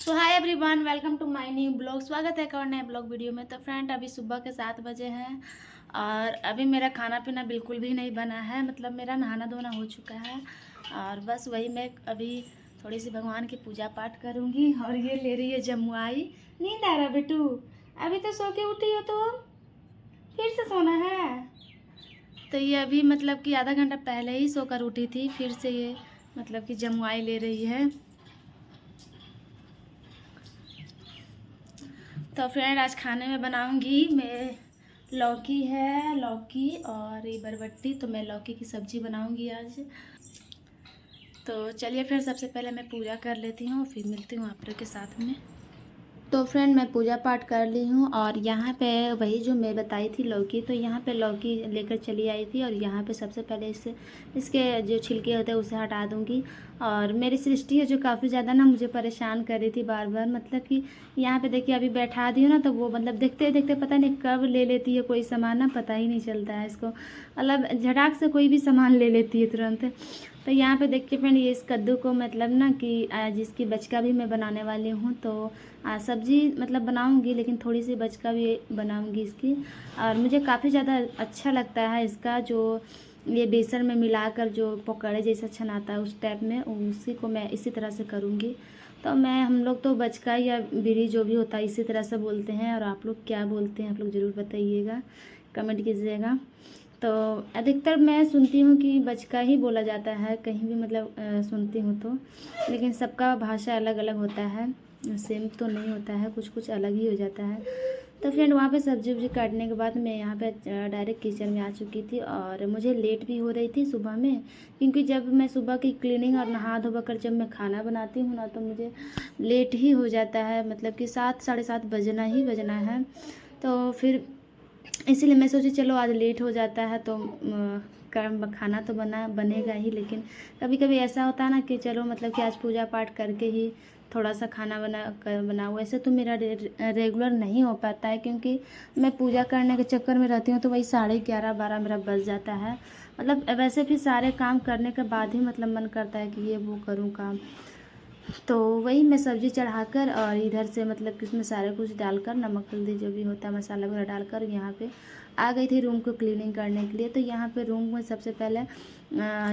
So hi everyone, welcome to my new blog. स्वागत है एक और नए ब्लॉग वीडियो में। तो फ्रेंड, अभी सुबह के 7 बजे हैं और अभी मेरा खाना पीना बिल्कुल भी नहीं बना है। मतलब मेरा नहाना धोना हो चुका है और बस वही मैं अभी थोड़ी सी भगवान की पूजा पाठ करूँगी। और ये ले रही है जमुआई। नींद आ रहा बेटू? अभी तो सो के उठी हो तो फिर से सोना है? तो ये अभी मतलब कि आधा घंटा पहले ही सोकर उठी थी, फिर से ये मतलब कि जमुआई ले रही है। तो फ्रेंड, आज खाने में बनाऊंगी मैं लौकी और ये बरबट्टी। तो मैं लौकी की सब्ज़ी बनाऊंगी आज। तो चलिए फिर सबसे पहले मैं पूजा कर लेती हूँ, फिर मिलती हूँ आप लोग के साथ में। तो फ्रेंड, मैं पूजा पाठ कर ली हूँ और यहाँ पे वही जो मैं बताई थी लौकी, तो यहाँ पे लौकी लेकर चली आई थी। और यहाँ पे सबसे पहले इसके जो छिलके होते हैं उसे हटा दूँगी। और मेरी सृष्टि है जो काफ़ी ज़्यादा ना मुझे परेशान कर रही थी बार बार। मतलब कि यहाँ पे देखिए अभी बैठा दी हूँ ना, तो वो मतलब देखते देखते पता नहीं कब ले लेती है कोई सामान, ना पता ही नहीं चलता है इसको। मतलब झटाक से कोई भी सामान ले लेती है तुरंत। तो यहाँ पे देखिए फ्रेंड, ये इस कद्दू को मतलब ना कि जिसकी बचका भी मैं बनाने वाली हूँ। तो सब्ज़ी मतलब बनाऊंगी, लेकिन थोड़ी सी बचका भी बनाऊंगी इसकी। और मुझे काफ़ी ज़्यादा अच्छा लगता है इसका, जो ये बेसन में मिलाकर जो पकौड़े जैसा छनाता है उस टाइप में, उसी को मैं इसी तरह से करूँगी। तो हम लोग तो बचका या बिरी जो भी होता है इसी तरह से बोलते हैं। और आप लोग क्या बोलते हैं आप लोग ज़रूर बताइएगा, कमेंट कीजिएगा। तो अधिकतर मैं सुनती हूँ कि बचका ही बोला जाता है कहीं भी, मतलब सुनती हूँ तो। लेकिन सबका भाषा अलग अलग होता है, सेम तो नहीं होता है, कुछ कुछ अलग ही हो जाता है। तो फ्रेंड, वहाँ पे सब्जी वब्जी काटने के बाद मैं यहाँ पे डायरेक्ट किचन में आ चुकी थी। और मुझे लेट भी हो रही थी सुबह में, क्योंकि जब मैं सुबह की क्लीनिंग और नहा धोबा कर जब मैं खाना बनाती हूँ ना, तो मुझे लेट ही हो जाता है। मतलब कि 7 साढ़े 7 बजना ही बजना है। तो फिर इसीलिए मैं सोची चलो आज लेट हो जाता है तो खाना तो बनेगा ही। लेकिन कभी कभी ऐसा होता है ना कि चलो मतलब कि आज पूजा पाठ करके ही थोड़ा सा खाना बनाऊँ। वैसे तो मेरा रेगुलर नहीं हो पाता है, क्योंकि मैं पूजा करने के चक्कर में रहती हूँ। तो वही 11:30 12 मेरा बज जाता है। मतलब वैसे भी सारे काम करने के बाद ही मतलब मन करता है कि ये वो करूँ काम। तो वही मैं सब्ज़ी चढ़ाकर और इधर से मतलब कि उसमें सारा कुछ डालकर, नमक हल्दी जो भी होता है मसाला वगैरह डालकर यहाँ पे आ गई थी रूम को क्लीनिंग करने के लिए। तो यहाँ पे रूम में सबसे पहले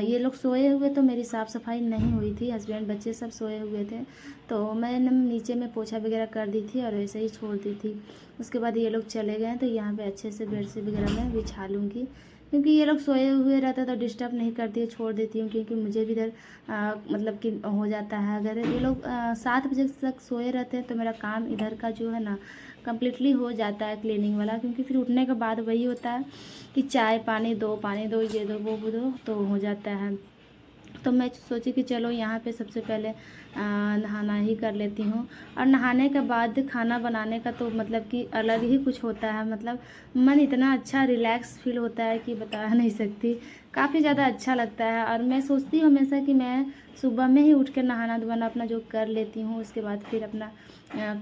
ये लोग सोए हुए, तो मेरी साफ़ सफाई नहीं हुई थी। हस्बैंड बच्चे सब सोए हुए थे, तो मैंने नीचे में पोछा वगैरह कर दी थी और वैसे ही छोड़ दी थी। उसके बाद ये लोग चले गए, तो यहाँ पे अच्छे से बेडशीट वगैरह मैं बिछा लूँगी, क्योंकि ये लोग सोए हुए रहते तो डिस्टर्ब नहीं करती है, छोड़ देती हूँ। क्योंकि मुझे भी इधर मतलब कि हो जाता है, अगर ये लोग 7 बजे तक सोए रहते हैं तो मेरा काम इधर का जो है ना कम्प्लीटली हो जाता है क्लीनिंग वाला। क्योंकि फिर उठने के बाद वही होता है कि चाय पानी दो ये दो वो दो, तो हो जाता है। तो मैं सोची कि चलो यहाँ पे सबसे पहले नहाना ही कर लेती हूँ। और नहाने के बाद खाना बनाने का तो मतलब कि अलग ही कुछ होता है। मतलब मन इतना अच्छा रिलैक्स फील होता है कि बता नहीं सकती, काफ़ी ज़्यादा अच्छा लगता है। और मैं सोचती हूँ हमेशा कि मैं सुबह में ही उठ कर नहाना धोना अपना जो कर लेती हूँ, उसके बाद फिर अपना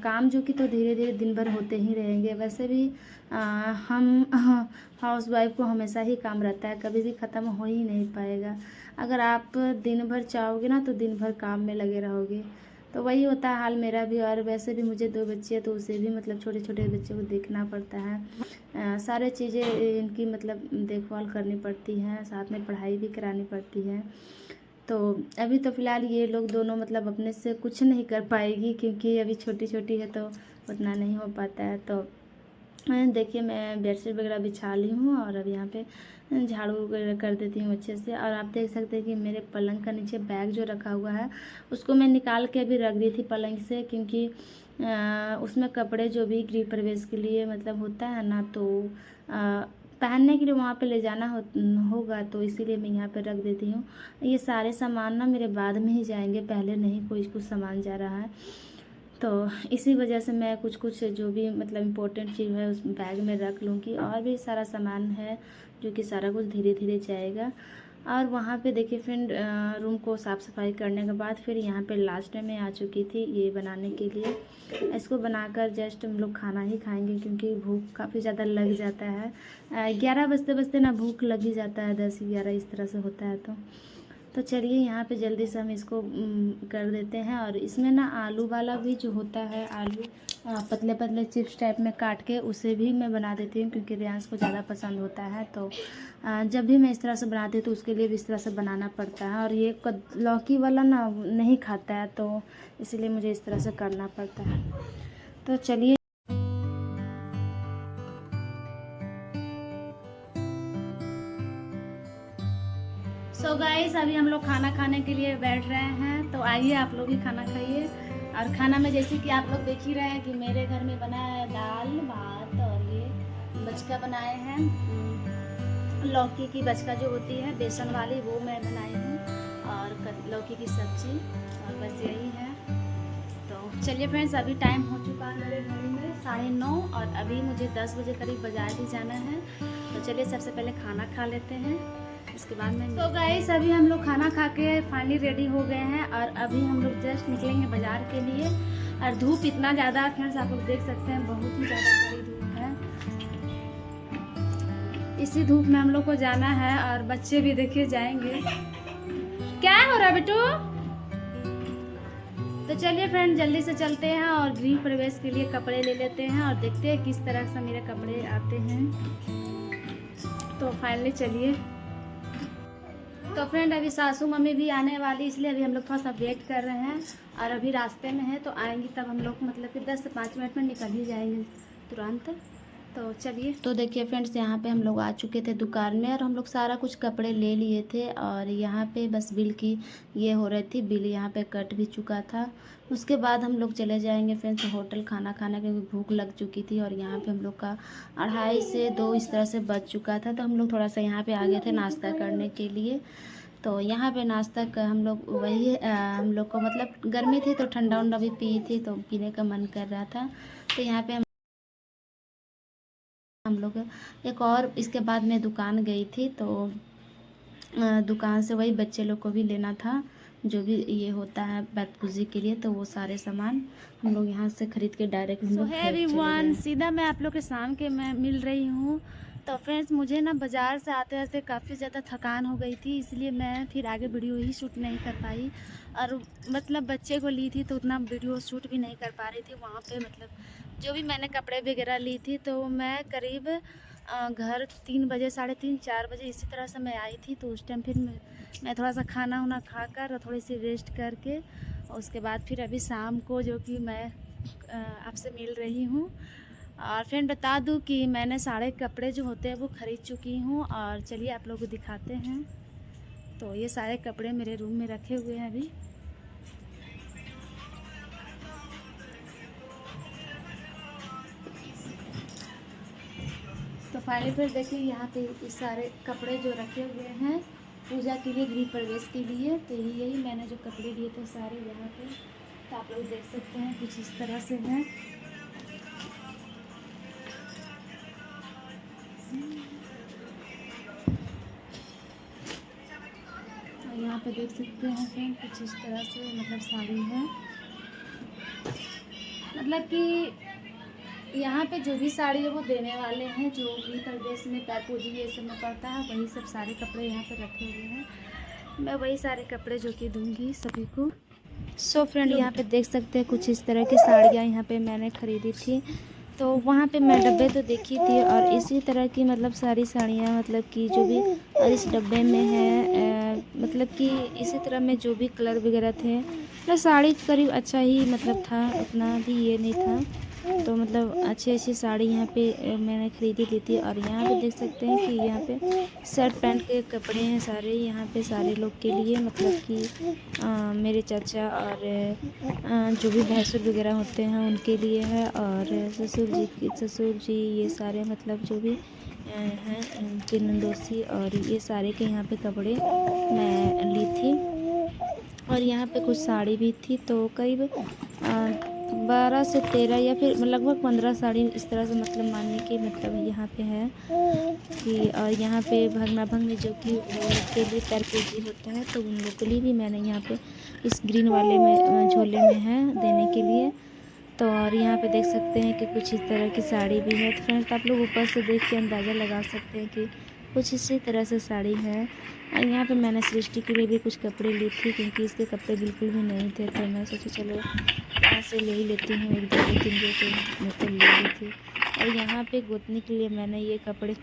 काम जो कि तो धीरे धीरे दिन भर होते ही रहेंगे। वैसे भी हम हाउस वाइफ को हमेशा ही काम रहता है, कभी भी ख़त्म हो ही नहीं पाएगा। अगर आप दिन भर चाहोगे ना तो दिन भर काम में लगे रहोगे। तो वही होता है हाल मेरा भी। और वैसे भी मुझे 2 बच्चे हैं, तो उसे भी मतलब छोटे छोटे बच्चों को देखना पड़ता है। सारे चीज़ें इनकी मतलब देखभाल करनी पड़ती हैं, साथ में पढ़ाई भी करानी पड़ती है। तो अभी तो फ़िलहाल ये लोग दोनों मतलब अपने से कुछ नहीं कर पाएगी, क्योंकि अभी छोटी छोटी है तो उतना नहीं हो पाता है। तो देखिए मैं बेडशीट वगैरह बिछा ली हूँ और अब यहाँ पे झाड़ू वगैरह कर देती हूँ अच्छे से। और आप देख सकते हैं कि मेरे पलंग का नीचे बैग जो रखा हुआ है उसको मैं निकाल के अभी रख दी थी पलंग से, क्योंकि उसमें कपड़े जो भी गृह प्रवेश के लिए मतलब होता है ना, तो पहनने के लिए वहाँ पे ले जाना होगा, तो इसीलिए मैं यहाँ पे रख देती हूँ। ये सारे सामान ना मेरे बाद में ही जाएंगे, पहले नहीं कोई कुछ सामान जा रहा है। तो इसी वजह से मैं कुछ कुछ जो भी मतलब इम्पोर्टेंट चीज़ है उस बैग में रख लूँगी। और भी सारा सामान है जो कि सारा कुछ धीरे धीरे जाएगा। और वहाँ पे देखिए फ्रेंड, रूम को साफ़ सफाई करने के बाद फिर यहाँ पे लास्ट में आ चुकी थी ये बनाने के लिए। इसको बनाकर जस्ट हम लोग खाना ही खाएंगे, क्योंकि भूख काफ़ी ज़्यादा लग जाता है। 11 बजते बजते ना भूख लग ही जाता है, 10 11 इस तरह से होता है। तो चलिए यहाँ पे जल्दी से हम इसको कर देते हैं। और इसमें ना आलू वाला भी जो होता है, आलू पतले पतले चिप्स टाइप में काट के उसे भी मैं बना देती हूँ, क्योंकि रियांश को ज़्यादा पसंद होता है। तो जब भी मैं इस तरह से बनाती हूँ तो उसके लिए भी इस तरह से बनाना पड़ता है। और ये लौकी वाला ना नहीं खाता है, तो इसीलिए मुझे इस तरह से करना पड़ता है। तो चलिए सो गाइस, अभी हम लोग खाना खाने के लिए बैठ रहे हैं। तो आइए आप लोग भी खाना खाइए। और खाना में जैसे कि आप लोग देख ही रहे हैं कि मेरे घर में बना है दाल भात, और ये बचका बनाए हैं, लौकी की बचका जो होती है बेसन वाली, वो मैं बनाई हूँ, और लौकी की सब्जी, और बस यही है। तो चलिए फ्रेंड्स, अभी टाइम हो चुका है मेरे घर में 9:30, और अभी मुझे 10 बजे करीब बाजार भी जाना है। तो चलिए सबसे पहले खाना खा लेते हैं, इसके बाद में। तो गाइस, अभी हम लोग खाना खा के फाइनली रेडी हो गए हैं, और अभी हम लोग जस्ट निकलेंगे बाजार के लिए। और धूप इतना ज़्यादा है फ्रेंड्स, आप लोग देख सकते हैं, बहुत ही ज़्यादा बड़ी धूप है। इसी धूप में हम लोग को जाना है, और बच्चे भी देखिए जाएंगे। क्या हो रहा है बेटू? तो चलिए फ्रेंड, जल्दी से चलते हैं और गृह प्रवेश के लिए कपड़े ले लेते हैं, और देखते हैं किस तरह से मेरे कपड़े आते हैं। तो फाइनली चलिए। तो फ्रेंड, अभी सासू मम्मी भी आने वाली, इसलिए अभी हम लोग थोड़ा सा वेट कर रहे हैं। और अभी रास्ते में है, तो आएंगी तब हम लोग मतलब कि 10 से 5 मिनट में निकल ही जाएंगे तुरंत। तो चलिए। तो देखिए फ्रेंड्स, यहाँ पे हम लोग आ चुके थे दुकान में, और हम लोग सारा कुछ कपड़े ले लिए थे। और यहाँ पे बस बिल की ये हो रही थी, बिल यहाँ पे कट भी चुका था। उसके बाद हम लोग चले जाएंगे फ्रेंड्स होटल खाना खाने, क्योंकि भूख लग चुकी थी। और यहाँ पे हम लोग का 2:30 से 2 इस तरह से बज चुका था। तो हम लोग थोड़ा सा यहाँ पे आ गए थे नाश्ता करने के लिए। तो यहाँ पे नाश्ता का हम लोग वही हम लोग को मतलब गर्मी थी, तो ठंडा उंडा भी पी थी, तो पीने का मन कर रहा था। तो यहाँ पे हम लोग एक और इसके बाद में दुकान गई थी, तो दुकान से वही बच्चे लोग को भी लेना था, जो भी ये होता है बैतपूजी के लिए। तो वो सारे सामान हम लोग यहाँ से खरीद के डायरेक्ट हम लोग एवरीवन सीधा मैं आप लोग के सामने मैं मिल रही हूँ। तो फ्रेंड्स, मुझे ना बाज़ार से आते आते काफ़ी ज़्यादा थकान हो गई थी, इसलिए मैं फिर आगे वीडियो ही शूट नहीं कर पाई। और मतलब बच्चे को ली थी, तो उतना वीडियो शूट भी नहीं कर पा रही थी वहाँ पे। मतलब जो भी मैंने कपड़े वगैरह ली थी, तो मैं करीब घर 3 बजे 3:30 4 बजे इसी तरह से मैं आई थी। तो उस टाइम फिर मैं थोड़ा सा खाना वाना खा कर थोड़ी सी रेस्ट करके, और उसके बाद फिर अभी शाम को जो कि मैं आपसे मिल रही हूँ। और फ्रेंड, बता दूँ कि मैंने सारे कपड़े जो होते हैं वो ख़रीद चुकी हूँ। और चलिए आप लोगों को दिखाते हैं। तो ये सारे कपड़े मेरे रूम में रखे हुए हैं अभी। तो फाइनली फिर देखिए, यहाँ पे ये सारे कपड़े जो रखे हुए हैं पूजा के लिए, गृह प्रवेश के लिए। तो यही मैंने जो कपड़े लिए थे सारे यहाँ पे, तो आप लोग देख सकते हैं कुछ इस तरह से हैं। और यहाँ पे देख सकते हैं फ्रेंड, कुछ इस तरह से मतलब साड़ी है। मतलब कि यहाँ पे जो भी साड़ी है वो देने वाले हैं, जो भी प्रदेश में पैरपूजी ये सब में पड़ता है, वही सब सारे कपड़े यहाँ पे रखे हुए हैं। मैं वही सारे कपड़े जो कि दूंगी सभी को। सो फ्रेंड, यहाँ पे देख सकते हैं कुछ इस तरह की साड़ियाँ यहाँ पे मैंने ख़रीदी थी। तो वहाँ पे मैं डब्बे तो देखी थी, और इसी तरह की मतलब सारी साड़ियाँ मतलब कि जो भी और इस डब्बे में है, मतलब कि इसी तरह में जो भी कलर वगैरह थे, मतलब साड़ी करीब अच्छा ही मतलब था, उतना भी ये नहीं था। तो मतलब अच्छी साड़ी यहाँ पे मैंने ख़रीदी ली थी। और यहाँ पे देख सकते हैं कि यहाँ पे शर्ट पैंट के कपड़े हैं सारे, यहाँ पे सारे लोग के लिए, मतलब कि मेरे चाचा और जो भी भैंसुर वगैरह होते हैं उनके लिए है, और ससुर जी ये सारे मतलब जो भी हैं उनके नंदोसी, और ये सारे के यहाँ पे कपड़े मैं ली थी। और यहाँ पे कुछ साड़ी भी थी, तो करीब 12 से 13 या फिर लगभग 15 साड़ी इस तरह से मतलब मानने की मतलब यहाँ पे है कि। और यहाँ पे भगना भंग जो कि के लिए पैरपूजी होता है, तो उन लोग के लिए भी मैंने यहाँ पे इस ग्रीन वाले में झोले में है देने के लिए। तो और यहाँ पे देख सकते हैं कि कुछ इस तरह की साड़ी भी है। तो फ्रेंड्स, आप लोग ऊपर से देख के अंदाज़ा लगा सकते हैं कि कुछ इसी तरह से साड़ी है। और यहाँ पे मैंने सृष्टि के लिए भी कुछ कपड़े ली थी, क्योंकि इसके कपड़े बिल्कुल भी नहीं थे, तो मैं सोची चलो यहाँ से ले ही लेती हूँ, 1 2 3 जो मैं तो ले ली थी। और यहाँ पे गोतनी के लिए मैंने ये कपड़े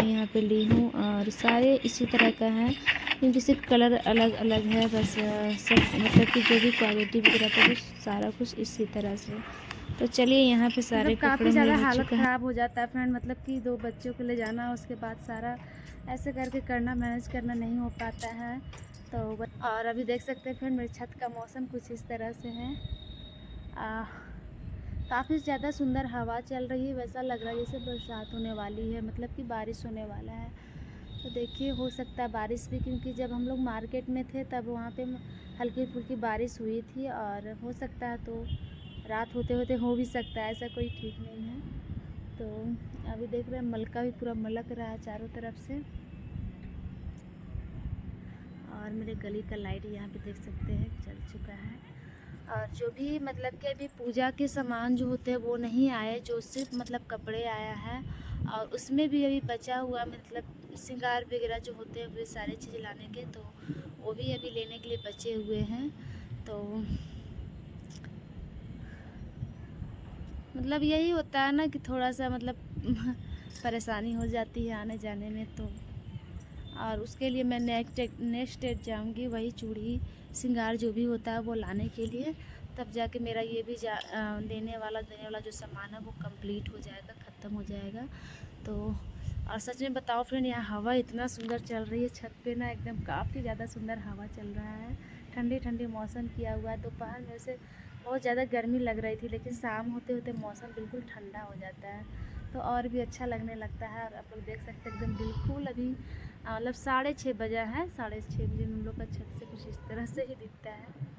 यहाँ पे ली हूँ, और सारे इसी तरह का है, क्योंकि सिर्फ कलर अलग अलग है बस। सब मतलब कि जो भी क्वालिटी वगैरह था वो सारा कुछ इसी तरह से। तो चलिए यहाँ पे सारे काफ़ी ज़्यादा हालत ख़राब हो जाता है फ्रेंड, मतलब कि 2 बच्चों को ले जाना, उसके बाद सारा ऐसे करके करना, मैनेज करना नहीं हो पाता है। तो और अभी देख सकते हैं फ्रेंड, मेरी छत का मौसम कुछ इस तरह से है। काफ़ी ज़्यादा सुंदर हवा चल रही है, वैसा लग रहा है जैसे बरसात होने वाली है, मतलब कि बारिश होने वाला है। तो देखिए हो सकता है बारिश भी, क्योंकि जब हम लोग मार्केट में थे तब वहाँ पे हल्की फुल्की बारिश हुई थी, और हो सकता है तो रात होते होते हो भी सकता है, ऐसा कोई ठीक नहीं है। तो अभी देख रहे हैं मलका भी पूरा मलक रहा है चारों तरफ से। और मेरे गली का लाइट यहाँ पे देख सकते हैं चल चुका है। और जो भी मतलब कि अभी पूजा के सामान जो होते हैं वो नहीं आए, जो सिर्फ मतलब कपड़े आया है, और उसमें भी अभी बचा हुआ मतलब श्रृंगार वगैरह जो होते हैं वे सारी चीज़ें लाने के, तो वो भी अभी लेने के लिए बचे हुए हैं। तो मतलब यही होता है ना कि थोड़ा सा मतलब परेशानी हो जाती है आने जाने में। तो और उसके लिए मैं नेक्स्ट डेट जाऊँगी, वही चूड़ी श्रृंगार जो भी होता है वो लाने के लिए, तब जाके मेरा ये भी देने वाला जो सामान है वो कंप्लीट हो जाएगा, ख़त्म हो जाएगा। तो और सच में बताओ फ्रेंड, यहाँ हवा इतना सुंदर चल रही है छत पे ना, एकदम काफ़ी ज़्यादा सुंदर हवा चल रहा है, ठंडी ठंडी मौसम किया हुआ है। दोपहर में वैसे बहुत ज़्यादा गर्मी लग रही थी, लेकिन शाम होते होते मौसम बिल्कुल ठंडा हो जाता है, तो और भी अच्छा लगने लगता है। और आप लोग देख सकते हैं एकदम बिल्कुल अभी मतलब 6:30 बजा है, 6:30 बजे हम लोग का छत से कुछ इस तरह से ही दिखता है।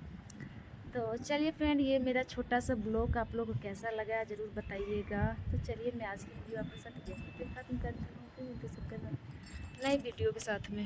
तो चलिए फ्रेंड, ये मेरा छोटा सा ब्लॉग आप लोगों को कैसा लगा ज़रूर बताइएगा। तो चलिए मैं आज की वीडियो आपके साथ यहीं पे ख़त्म करती हूँ, फिर नई वीडियो के साथ में।